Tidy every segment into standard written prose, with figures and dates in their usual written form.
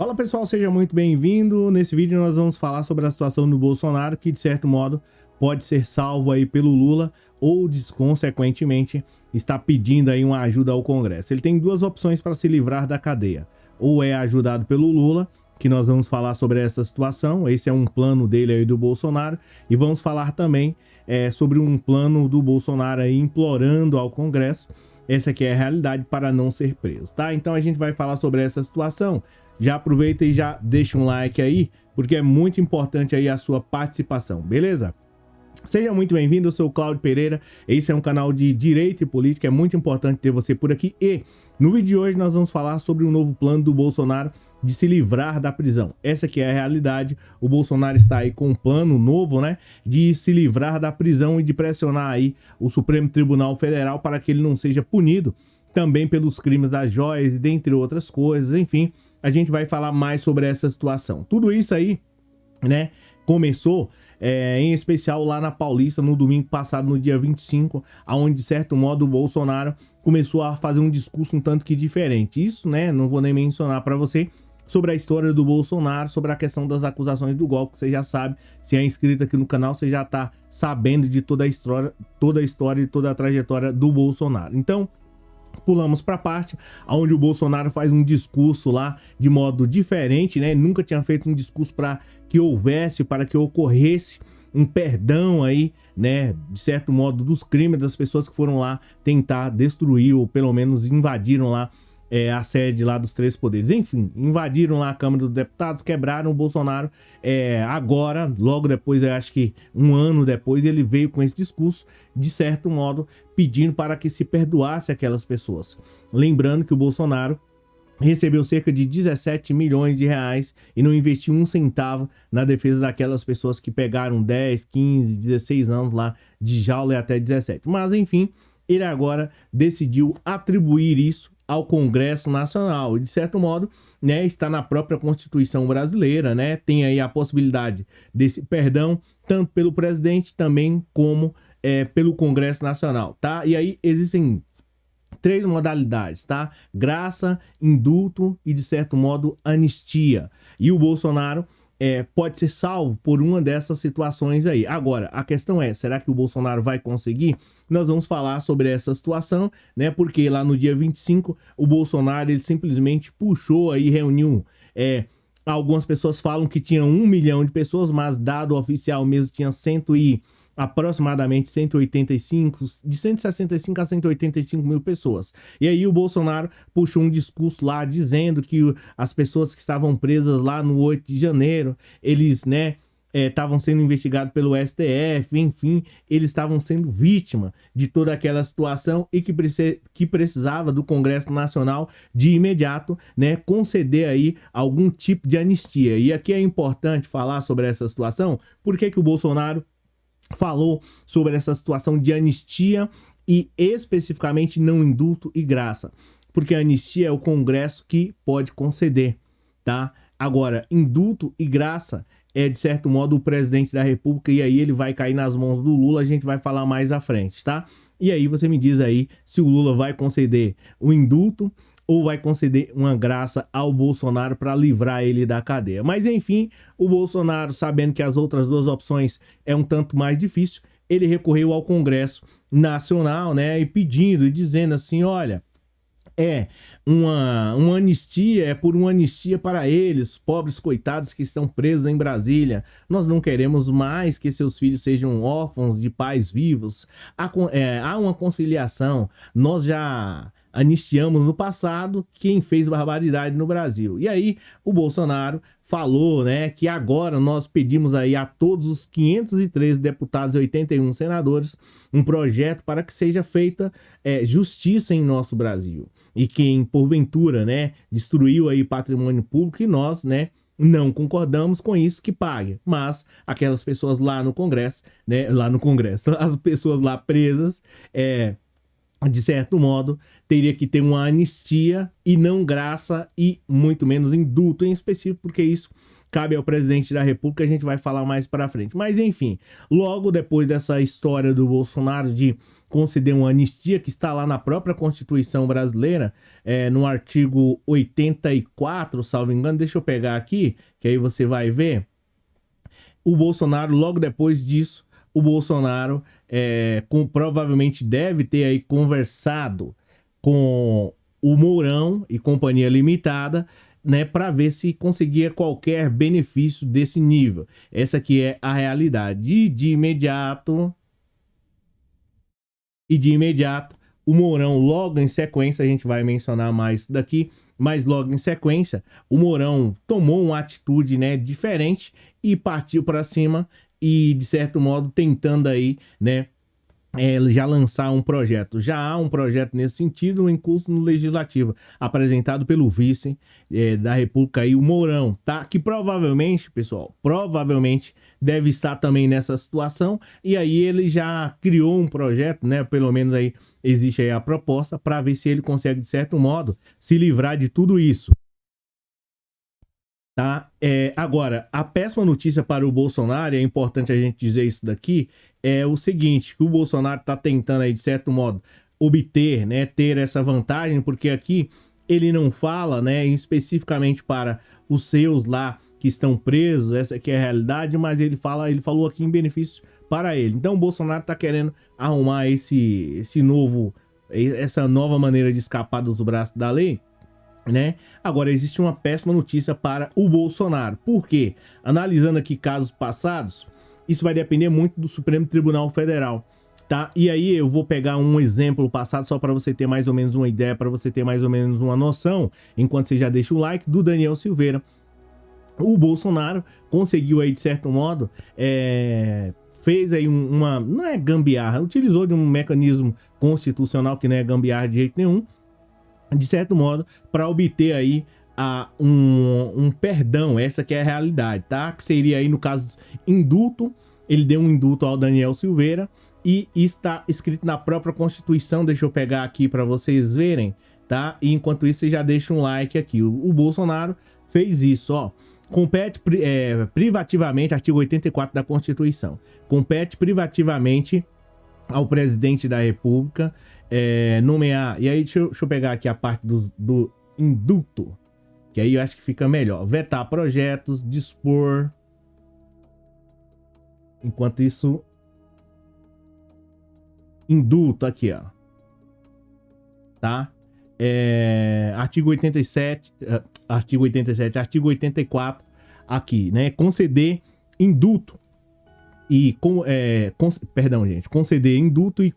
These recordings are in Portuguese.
Fala pessoal, seja muito bem-vindo. Nesse vídeo nós vamos falar sobre a situação do Bolsonaro, que de certo modo pode ser salvo aí pelo Lula ou, consequentemente, está pedindo aí uma ajuda ao Congresso. Ele tem duas opções para se livrar da cadeia. Ou é ajudado pelo Lula, que nós vamos falar sobre essa situação. Esse é um plano dele aí do Bolsonaro. E vamos falar também sobre um plano do Bolsonaro aí implorando ao Congresso. Essa aqui é a realidade para não ser preso, tá? Então a gente vai falar sobre essa situação. Já aproveita e já deixa um like aí, porque é muito importante aí a sua participação, beleza? Seja muito bem-vindo, eu sou o Cláudio Pereira, esse é um canal de direito e política, é muito importante ter você por aqui. E no vídeo de hoje nós vamos falar sobre um novo plano do Bolsonaro de se livrar da prisão. Essa aqui é a realidade, o Bolsonaro está aí com um plano novo, né, de se livrar da prisão e de pressionar aí o Supremo Tribunal Federal para que ele não seja punido também pelos crimes das joias, dentre outras coisas. Enfim, a gente vai falar mais sobre essa situação. Tudo isso aí, né, começou em especial lá na Paulista no domingo passado, no dia 25, onde de certo modo o Bolsonaro começou a fazer um discurso um tanto que diferente. Isso, né, não vou nem mencionar para você sobre a história do Bolsonaro, sobre a questão das acusações do golpe, que você já sabe. Se é inscrito aqui no canal, você já tá sabendo de toda a história e toda a trajetória do Bolsonaro. Então, pulamos para a parte onde o Bolsonaro faz um discurso lá de modo diferente, né? Nunca tinha feito um discurso para que ocorresse um perdão aí, né? De certo modo, dos crimes das pessoas que foram lá tentar destruir ou pelo menos invadiram lá a sede lá dos três poderes. Enfim, invadiram lá a Câmara dos Deputados, quebraram o Bolsonaro. Agora, logo depois, eu acho que um ano depois, ele veio com esse discurso, de certo modo, pedindo para que se perdoasse aquelas pessoas. Lembrando que o Bolsonaro recebeu cerca de 17 milhões de reais e não investiu um centavo na defesa daquelas pessoas que pegaram 10, 15, 16 anos lá de jaula e até 17. Mas, enfim, ele agora decidiu atribuir isso ao Congresso Nacional. E, de certo modo, né, está na própria Constituição brasileira, né? Tem aí a possibilidade desse perdão, tanto pelo presidente também como pelo Congresso Nacional, tá? E aí existem três modalidades, tá? Graça, indulto e, de certo modo, anistia. E o Bolsonaro pode ser salvo por uma dessas situações aí. Agora, a questão é, será que o Bolsonaro vai conseguir? Nós vamos falar sobre essa situação, né? Porque lá no dia 25, o Bolsonaro, ele simplesmente puxou aí, reuniu... algumas pessoas falam que tinham 1 milhão de pessoas, mas dado oficial mesmo tinha aproximadamente 185, de 165 a 185 mil pessoas. E aí o Bolsonaro puxou um discurso lá dizendo que as pessoas que estavam presas lá no 8 de janeiro, eles, né, estavam sendo investigados pelo STF, enfim, eles estavam sendo vítima de toda aquela situação e que precisava do Congresso Nacional de imediato, né, conceder aí algum tipo de anistia. E aqui é importante falar sobre essa situação, porque que o Bolsonaro falou sobre essa situação de anistia e especificamente não indulto e graça, porque a anistia é o Congresso que pode conceder, tá? Agora, indulto e graça é, de certo modo, o presidente da República, e aí ele vai cair nas mãos do Lula, a gente vai falar mais à frente, tá? E aí você me diz aí se o Lula vai conceder o indulto ou vai conceder uma graça ao Bolsonaro para livrar ele da cadeia. Mas enfim, o Bolsonaro, sabendo que as outras duas opções é um tanto mais difícil, ele recorreu ao Congresso Nacional, né, e pedindo e dizendo assim, olha, uma anistia, por uma anistia para eles, pobres coitados que estão presos em Brasília. Nós não queremos mais que seus filhos sejam órfãos de pais vivos. Há uma conciliação. Nós já anistiamos no passado quem fez barbaridade no Brasil. E aí o Bolsonaro falou, né, que agora nós pedimos aí a todos os 513 deputados e 81 senadores um projeto para que seja feita justiça em nosso Brasil. E quem, porventura, né, destruiu aí patrimônio público, e nós, né, não concordamos com isso, que pague. Mas aquelas pessoas lá no Congresso, né, as pessoas lá presas, de certo modo, teria que ter uma anistia e não graça e muito menos indulto em específico, porque isso cabe ao presidente da República, a gente vai falar mais para frente. Mas enfim, logo depois dessa história do Bolsonaro de conceder uma anistia que está lá na própria Constituição brasileira, no artigo 84, salvo engano. Deixa eu pegar aqui, que aí você vai ver. O Bolsonaro, logo depois disso, o Bolsonaro provavelmente deve ter aí conversado com o Mourão e Companhia Limitada, né, para ver se conseguia qualquer benefício desse nível. Essa aqui é a realidade. E de imediato, o Mourão, logo em sequência, a gente vai mencionar mais daqui, mas logo em sequência, o Mourão tomou uma atitude, né, diferente e partiu para cima e, de certo modo, tentando aí, né, já lançar um projeto. Já há um projeto nesse sentido em curso no Legislativo, apresentado pelo vice da República aí, o Mourão, tá? Que provavelmente, pessoal, deve estar também nessa situação, e aí ele já criou um projeto, né? Pelo menos aí existe aí a proposta para ver se ele consegue, de certo modo, se livrar de tudo isso. Tá? Agora, a péssima notícia para o Bolsonaro, é importante a gente dizer isso daqui, é o seguinte, que o Bolsonaro está tentando aí, de certo modo, obter, né, ter essa vantagem, porque aqui ele não fala, né, especificamente para os seus lá que estão presos, essa aqui é a realidade, mas ele falou aqui em benefício para ele. Então o Bolsonaro está querendo arrumar essa nova maneira de escapar dos braços da lei, né? Agora, existe uma péssima notícia para o Bolsonaro. Por quê? Analisando aqui casos passados, isso vai depender muito do Supremo Tribunal Federal, tá? E aí eu vou pegar um exemplo passado só para você ter mais ou menos uma ideia, para você ter mais ou menos uma noção, enquanto você já deixa o like, do Daniel Silveira. O Bolsonaro conseguiu aí, de certo modo, fez aí não é gambiarra, utilizou de um mecanismo constitucional que não é gambiarra de jeito nenhum, de certo modo, para obter aí um perdão. Essa que é a realidade, tá? Que seria aí, no caso, indulto. Ele deu um indulto ao Daniel Silveira e está escrito na própria Constituição. Deixa eu pegar aqui para vocês verem, tá? E enquanto isso, você já deixa um like aqui. O Bolsonaro fez isso, ó. Compete privativamente, artigo 84 da Constituição. Compete privativamente ao presidente da República nomear, e aí deixa eu pegar aqui a parte do indulto, que aí eu acho que fica melhor. Vetar projetos, dispor, enquanto isso, indulto aqui, ó, tá? Artigo 87, artigo 84 aqui, né? Conceder indulto e conceder indulto e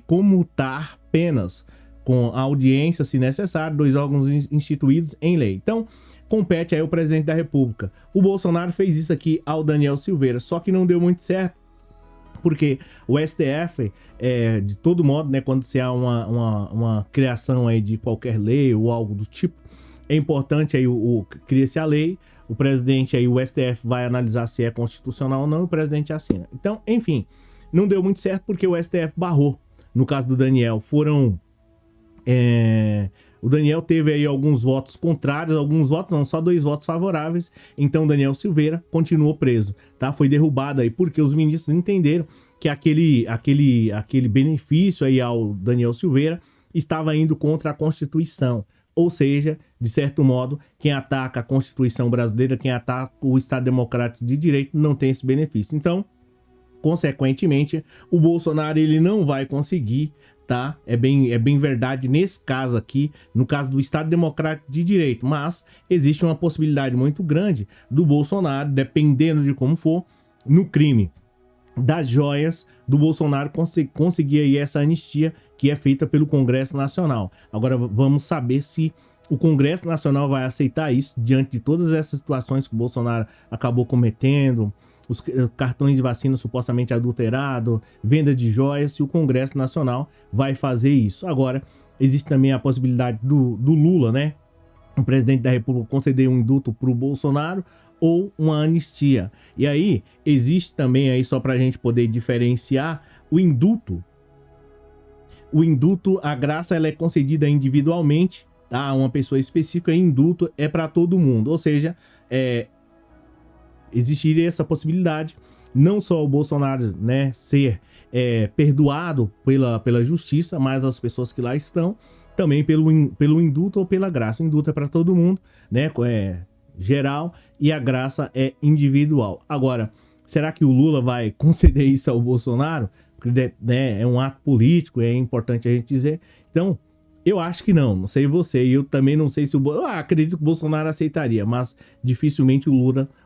comutar penas com a audiência, se necessário, dos órgãos instituídos em lei. Então, compete aí ao presidente da República. O Bolsonaro fez isso aqui ao Daniel Silveira, só que não deu muito certo, porque o STF, de todo modo, né, quando se há uma criação aí de qualquer lei ou algo do tipo, é importante aí cria-se a lei, o presidente aí, o STF vai analisar se é constitucional ou não, e o presidente assina. Então, enfim, não deu muito certo porque o STF barrou. No caso do Daniel, o Daniel teve aí alguns votos contrários, alguns votos não, só 2 votos favoráveis. Então, Daniel Silveira continuou preso, tá? Foi derrubado aí porque os ministros entenderam que aquele benefício aí ao Daniel Silveira estava indo contra a Constituição. Ou seja, de certo modo, quem ataca a Constituição brasileira, quem ataca o Estado Democrático de Direito, não tem esse benefício. Então, consequentemente, o Bolsonaro ele não vai conseguir, tá? É bem verdade nesse caso aqui, no caso do Estado Democrático de Direito, mas existe uma possibilidade muito grande do Bolsonaro, dependendo de como for, no crime das joias, do Bolsonaro conseguir aí essa anistia que é feita pelo Congresso Nacional. Agora vamos saber se o Congresso Nacional vai aceitar isso diante de todas essas situações que o Bolsonaro acabou cometendo, os cartões de vacina supostamente adulterados, venda de joias, se o Congresso Nacional vai fazer isso. Agora, existe também a possibilidade do Lula, né, o presidente da República, conceder um indulto para o Bolsonaro ou uma anistia. E aí, existe também aí, só para a gente poder diferenciar, o indulto. O indulto, a graça, ela é concedida individualmente, tá? A uma pessoa específica, e indulto é para todo mundo. Ou seja, existiria essa possibilidade, não só o Bolsonaro, né, ser perdoado pela justiça, mas as pessoas que lá estão também pelo indulto ou pela graça. O indulto é para todo mundo, né? Geral, e a graça é individual. Agora, será que o Lula vai conceder isso ao Bolsonaro? Porque, né, é um ato político, é importante a gente dizer. Então, eu acho que não sei você, e eu também não sei se eu acredito que o Bolsonaro aceitaria, mas dificilmente o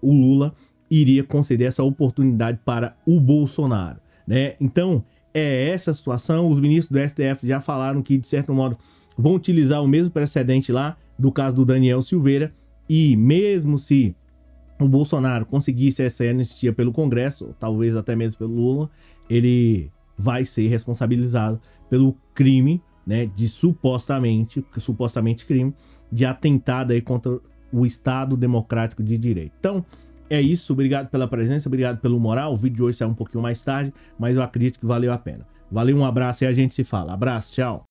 Lula iria conceder essa oportunidade para o Bolsonaro, né? Então, é essa situação. Os ministros do STF já falaram que, de certo modo, vão utilizar o mesmo precedente lá do caso do Daniel Silveira, e mesmo se o Bolsonaro conseguisse essa anistia pelo Congresso, ou talvez até mesmo pelo Lula, ele vai ser responsabilizado pelo crime, né, de supostamente crime de atentado aí contra o Estado Democrático de Direito. Então, é isso. Obrigado pela presença, obrigado pelo moral. O vídeo de hoje saiu um pouquinho mais tarde, mas eu acredito que valeu a pena. Valeu, um abraço e a gente se fala. Abraço, tchau.